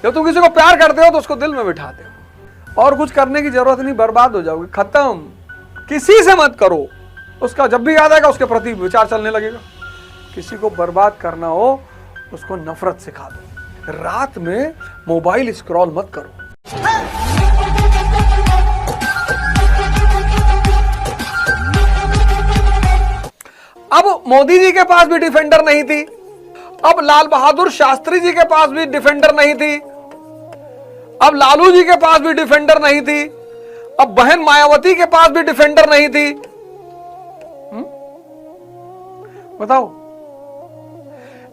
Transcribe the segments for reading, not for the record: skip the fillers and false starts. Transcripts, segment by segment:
जब तुम किसी को प्यार करते हो तो उसको दिल में बिठाते हो, और कुछ करने की जरूरत नहीं, बर्बाद हो जाओगे, खत्म। किसी से मत करो, उसका जब भी याद आएगा उसके प्रति विचार चलने लगेगा। किसी को बर्बाद करना हो उसको नफरत सिखा दो। रात में मोबाइल स्क्रॉल मत करो। अब मोदी जी के पास भी डिफेंडर नहीं थी, अब लाल बहादुर शास्त्री जी के पास भी डिफेंडर नहीं थी, अब लालू जी के पास भी डिफेंडर नहीं थी, अब बहन मायावती के पास भी डिफेंडर नहीं थी। बताओ,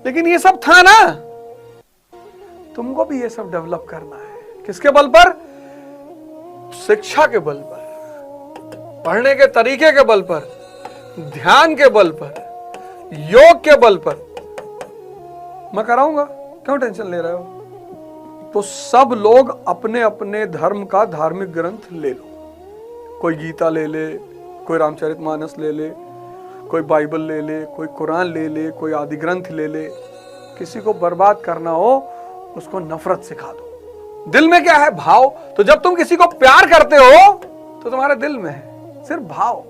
लेकिन ये सब था ना। तुमको भी ये सब डेवलप करना है। किसके बल पर? शिक्षा के बल पर, पढ़ने के तरीके के बल पर, ध्यान के बल पर, योग के बल पर। मैं कराऊंगा, क्यों टेंशन ले रहे हो? तो सब लोग अपने अपने धर्म का धार्मिक ग्रंथ ले लो। कोई गीता ले ले, कोई रामचरितमानस ले ले, कोई बाइबल ले ले, कोई कुरान ले ले, कोई आदि ग्रंथ ले ले। किसी को बर्बाद करना हो उसको नफरत सिखा दो। दिल में क्या है? भाव। तो जब तुम किसी को प्यार करते हो तो तुम्हारे दिल में है सिर्फ भाव।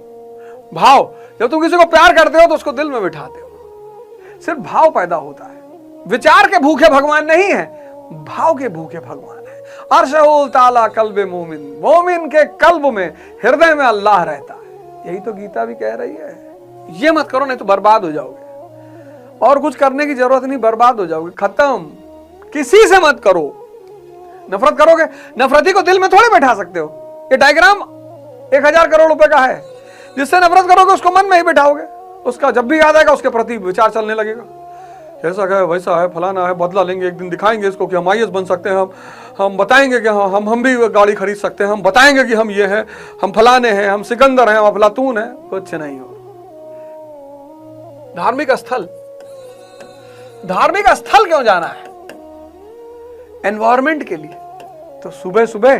भाव। जब तुम किसी को प्यार करते हो तो उसको दिल में बिठाते हो, सिर्फ भाव पैदा होता है। विचार के भूखे भगवान नहीं है, भाव के भूखे भगवान है। अर्शहुल ताला कल्बे मोमिन, मोमिन के कल्ब में, हृदय में अल्लाह रहता है। यही तो गीता भी कह रही है। ये मत करो, नहीं तो बर्बाद हो जाओगे, और कुछ करने की जरूरत नहीं, बर्बाद हो जाओगे, खत्म। किसी से मत करो। नफरत करोगे, नफरती को दिल में थोड़ी बैठा सकते हो। ये डायग्राम 1000 करोड़ रुपए का है। जिससे नफरत करोगे उसको मन में ही बैठाओगे, उसका जब भी याद आएगा उसके प्रति विचार चलने लगेगा। ऐसा है, वैसा है, फलाना है, बदला लेंगे, एक दिन दिखाएंगे इसको कि हम आईएएस बन सकते हैं, हम बताएंगे कि हम भी गाड़ी खरीद सकते हैं, हम बताएंगे कि हम ये हैं, हम फलाने हैं, हम सिकंदर हैं, हम अफलातून हैं। कुछ नहीं हो। धार्मिक स्थल, धार्मिक स्थल क्यों जाना है? एनवायरमेंट के लिए। तो सुबह सुबह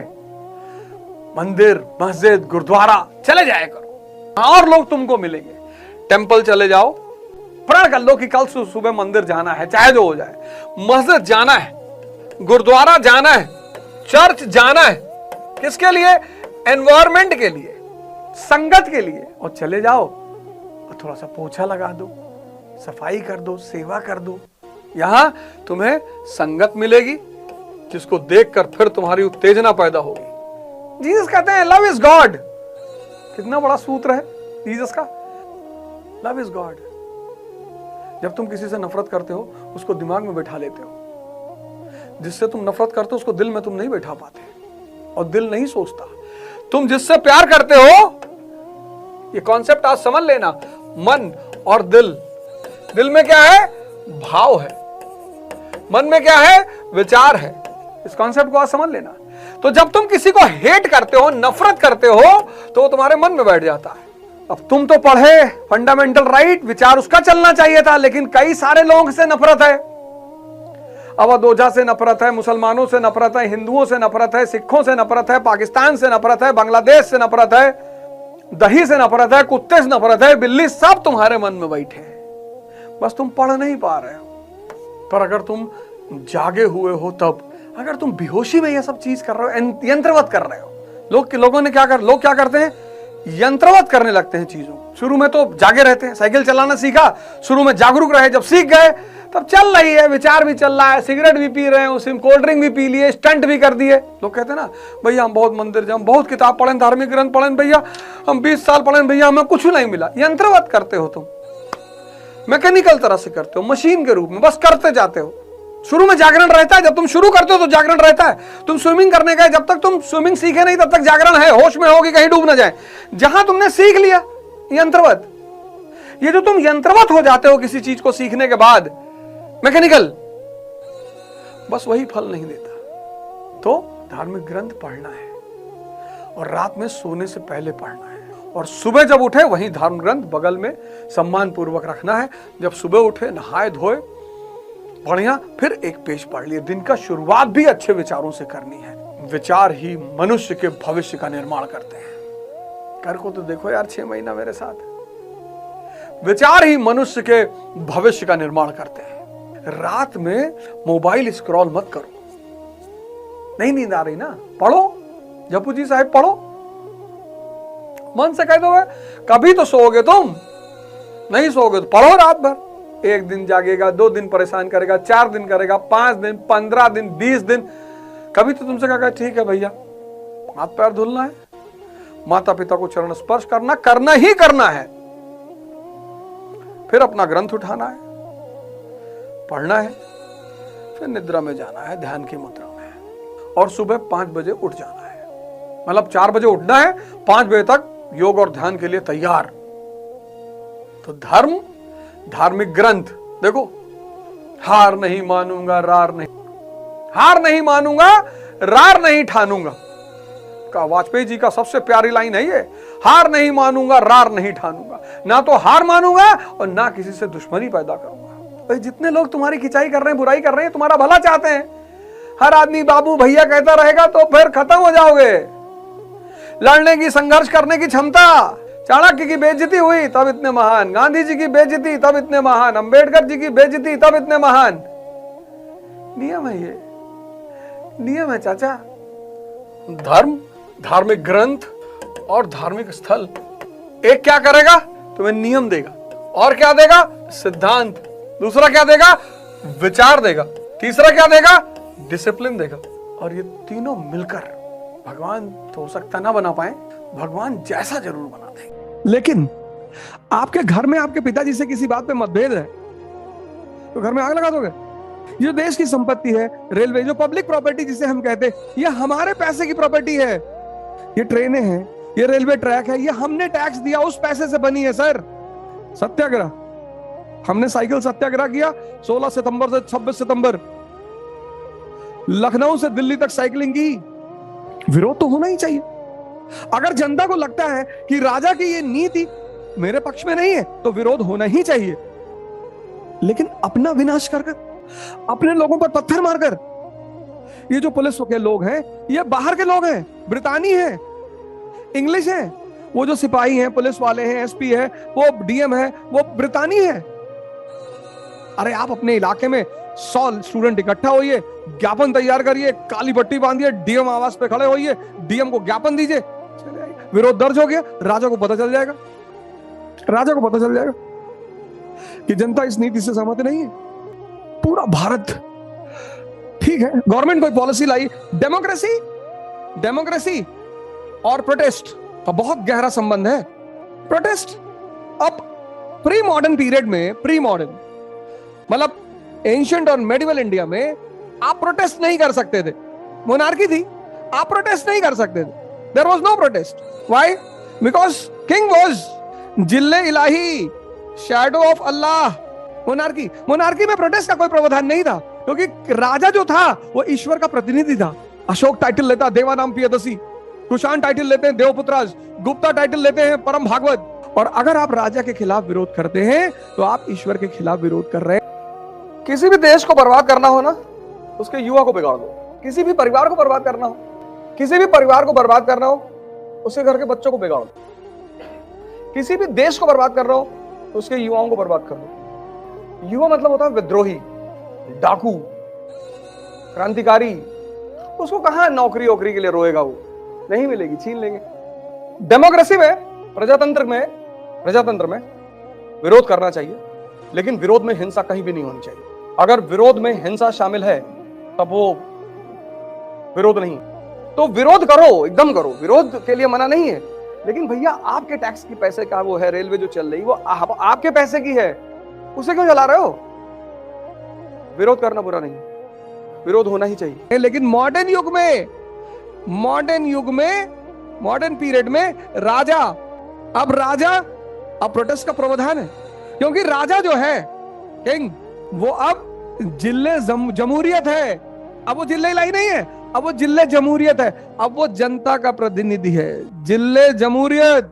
मंदिर, मस्जिद, गुरुद्वारा चले जाया करो, और लोग तुमको मिलेंगे। टेंपल चले जाओ, प्रण कर लो कि कल सुबह मंदिर जाना है, चाहे जो हो जाए। मस्जिद जाना है, गुरुद्वारा जाना है, चर्च जाना है। किसके लिए? एनवायरमेंट के लिए, संगत के लिए। और चले जाओ और थोड़ा सा पोछा लगा दो, सफाई कर दो, सेवा कर दो। यहां तुम्हें संगत मिलेगी जिसको देखकर फिर तुम्हारी उत्तेजना पैदा होगी। जीसस कहते हैं लव इज गॉड। कितना बड़ा सूत्र है जीसस का, लव इज गॉड। जब तुम किसी से नफरत करते हो उसको दिमाग में बैठा लेते हो। जिससे तुम नफरत करते हो उसको दिल में तुम नहीं बैठा पाते, और दिल नहीं सोचता। तुम जिससे प्यार करते हो, ये कॉन्सेप्ट आज समझ लेना, मन और दिल। दिल में क्या है? भाव है। मन में क्या है? विचार है। इस कॉन्सेप्ट को आज समझ लेना। तो जब तुम किसी को हेट करते हो, नफरत करते हो, तो वो तुम्हारे मन में बैठ जाता है। अब तुम तो पढ़े फंडामेंटल राइट, विचार उसका चलना चाहिए था, लेकिन कई सारे लोगों से नफरत है। अवधोजा से नफरत है, मुसलमानों से नफरत है, हिंदुओं से नफरत है, सिखों से नफरत है, पाकिस्तान से नफरत है, बांग्लादेश से नफरत है, दही से नफरत है, कुत्ते से नफरत है, बिल्ली, सब तुम्हारे मन में बैठे हैं। बस तुम पढ़ नहीं पा रहे हो। पर अगर तुम जागे हुए हो, तब अगर तुम बेहोशी में ये सब चीज कर रहे हो, यंत्रवत कर रहे हो। लोगों ने लोग क्या करते हैं? यंत्रवत करने लगते हैं चीजों। शुरू में तो जागे रहते हैं, साइकिल चलाना सीखा, शुरू में जागरूक रहे, जब सीख गए तब चल रही है, विचार भी चल रहा है, सिगरेट भी पी रहे हैं, उसी में कोल्ड ड्रिंक भी पी लिए, स्टंट भी कर दिए। लोग कहते हैं ना, भैया हम बहुत मंदिर जाए, बहुत किताब पढ़े, धार्मिक ग्रंथ पढ़े भैया, हम 20 साल पढ़े भैया, हमें कुछ नहीं मिला। यंत्रवत करते हो तुम, मैकेनिकल तरह से करते हो, मशीन के रूप में बस करते जाते हो। शुरू में जागरण रहता है, जब तुम शुरू करते हो तो जागरण रहता है। तुम स्विमिंग करने गए, जब तक तुम स्विमिंग सीखे नहीं तब तक जागरण है, होश में होगी कहीं डूब ना जाए। जहां तुमने सीख लिया, यंत्रवत। ये जो तुम यंत्रवत हो जाते हो किसी चीज को सीखने के बाद, मैकेनिकल, बस वही फल नहीं देता। तो धार्मिक ग्रंथ पढ़ना है, और रात में सोने से पहले पढ़ना है, और सुबह जब उठे वही धर्म ग्रंथ बगल में सम्मान पूर्वक रखना है। जब सुबह उठे, नहाए धोए, बढ़िया, फिर एक पेज पढ़ लिए। दिन का शुरुआत भी अच्छे विचारों से करनी है। विचार ही मनुष्य के भविष्य का निर्माण करते हैं। कर को तो देखो यार 6 महीना मेरे साथ। विचार ही मनुष्य के भविष्य का निर्माण करते हैं। रात में मोबाइल स्क्रॉल मत करो। नहीं नींद आ रही ना, पढ़ो जपू जी साहब, पढ़ो, मन से कह दोगे कभी तो सोओगे तुम, नहीं सोओगे तो पढ़ो रात भर। 1 दिन जागेगा, 2 दिन परेशान करेगा, 4 दिन करेगा, 5 दिन, 15 दिन, 20 दिन, कभी तो तुमसे कहा ठीक है भैया, हाथ पैर धुलना है, माता पिता को चरण स्पर्श करना ही करना है, फिर अपना ग्रंथ उठाना है, पढ़ना है, फिर निद्रा में जाना है, ध्यान की मुद्रा में, और सुबह 5 बजे उठ जाना है। मतलब 4 बजे उठना है, 5 बजे तक योग और ध्यान के लिए तैयार। तो धर्म, धार्मिक ग्रंथ देखो, हार नहीं मानूंगा, रार नहीं मानूंगा, रार नहीं ठानूंगा का वाजपेयी जी का सबसे प्यारी लाइन है ये, हार नहीं मानूंगा, रार नहीं ठानूंगा। ना तो हार मानूंगा और ना किसी से दुश्मनी पैदा करूंगा। भाई जितने लोग तुम्हारी खिंचाई कर रहे हैं, बुराई कर रहे हैं, तुम्हारा भला चाहते हैं, हर आदमी बाबू भैया कहता रहेगा तो फिर खत्म हो जाओगे। लड़ने की, संघर्ष करने की क्षमता, चाणक्य की बेइज्जती हुई तब इतने महान, गांधी जी की बेइज्जती तब इतने महान, अंबेडकर जी की बेइज्जती तब इतने महान। नियम है ये, नियम है चाचा। धर्म, धार्मिक ग्रंथ और धार्मिक स्थल, एक क्या करेगा, तुम्हें नियम देगा, और क्या देगा, सिद्धांत, दूसरा क्या देगा, विचार देगा, तीसरा क्या देगा, डिसिप्लिन देगा। और ये तीनों मिलकर भगवान तो हो सकता ना बना पाए, भगवान जैसा जरूर बना देंगे। लेकिन आपके घर में आपके पिताजी से किसी बात पे मतभेद है तो घर में आग लगा दोगे। ये देश की संपत्ति है, रेलवे जो पब्लिक प्रॉपर्टी जिसे हम कहते हैं, ये हमारे पैसे की प्रॉपर्टी है। ये ट्रेनें हैं, ये रेलवे ट्रैक है, ये हमने टैक्स दिया, उस पैसे से बनी है सर। सत्याग्रह, हमने साइकिल सत्याग्रह किया 16 सितंबर से 26 सितंबर, लखनऊ से दिल्ली तक साइकिलिंग की। विरोध तो होना ही चाहिए। अगर जनता को लगता है कि राजा की ये नीति मेरे पक्ष में नहीं है तो विरोध होना ही चाहिए। लेकिन अपना विनाश कर कर, अपने लोगों पर पत्थर मारकर, ये जो पुलिस के लोग हैं ये बाहर के लोग हैं, ब्रितानी हैं, इंग्लिश हैं, वो जो सिपाही हैं, पुलिस वाले हैं, एसपी है, वो डीएम है, वो ब्रितानी है। अरे आप अपने इलाके में 100 स्टूडेंट इकट्ठा होइए, ज्ञापन तैयार करिए, काली पट्टी बांधिए, डीएम आवास पे खड़े होइए, डीएम को ज्ञापन दीजिए, विरोध दर्ज हो गया, राजा को पता चल जाएगा, राजा को पता चल जाएगा कि जनता इस नीति से सहमत नहीं है। पूरा भारत, ठीक है, गवर्नमेंट कोई पॉलिसी लाई, डेमोक्रेसी और प्रोटेस्ट का बहुत गहरा संबंध है। प्रोटेस्ट, अब प्री मॉडर्न पीरियड में, प्री मॉडर्न मतलब एंशिएंट और मेडिवल इंडिया में आप प्रोटेस्ट नहीं कर सकते थे, मोनार्की थी, आप प्रोटेस्ट नहीं कर सकते थे, there was no protest. Why? Because king was जिल्ले इलाही, शैडो ऑफ अल्लाह। मोनार्की में प्रोटेस्ट का कोई प्रावधान नहीं था, क्योंकि राजा जो था वो ईश्वर का प्रतिनिधि था। अशोक टाइटल लेता देवानाम प्रियदसी, कुषाण टाइटल लेते हैं देवपुत्राज, गुप्ता टाइटल लेते हैं परम भागवत। और अगर आप राजा के खिलाफ विरोध करते हैं तो आप ईश्वर के खिलाफ विरोध कर रहे हैं। किसी भी देश को बर्बाद करना हो ना, उसके युवा को बिगाड़ दो। किसी भी परिवार को बर्बाद करना हो, किसी भी परिवार को बर्बाद करना हो, उसके घर के बच्चों को बिगाड़ दो। किसी भी देश को बर्बाद कर रहा हो तो उसके युवाओं को बर्बाद कर दो। युवा मतलब होता है विद्रोही, डाकू, क्रांतिकारी। उसको कहां नौकरी वोकरी के लिए रोएगा, वो नहीं मिलेगी, छीन लेंगे। डेमोक्रेसी में, प्रजातंत्र में विरोध करना चाहिए, लेकिन विरोध में हिंसा कहीं भी नहीं होनी चाहिए। अगर विरोध में हिंसा शामिल है तब वो विरोध नहीं। तो विरोध करो, एकदम करो, विरोध के लिए मना नहीं है, लेकिन भैया आपके टैक्स की पैसे का वो है, रेलवे जो चल रही वो आपके पैसे की है, उसे क्यों चला रहे हो? विरोध करना बुरा नहीं, विरोध होना ही चाहिए। लेकिन मॉडर्न पीरियड में राजा, अब प्रोटेस्ट का प्रावधान है, क्योंकि राजा जो है किंग, वो अब जिले जमहूरियत है। अब वो जिले इलाही नहीं है, अब वो जिले जमहूरियत है, अब वो जनता का प्रतिनिधि है। जिले जमहूरियत,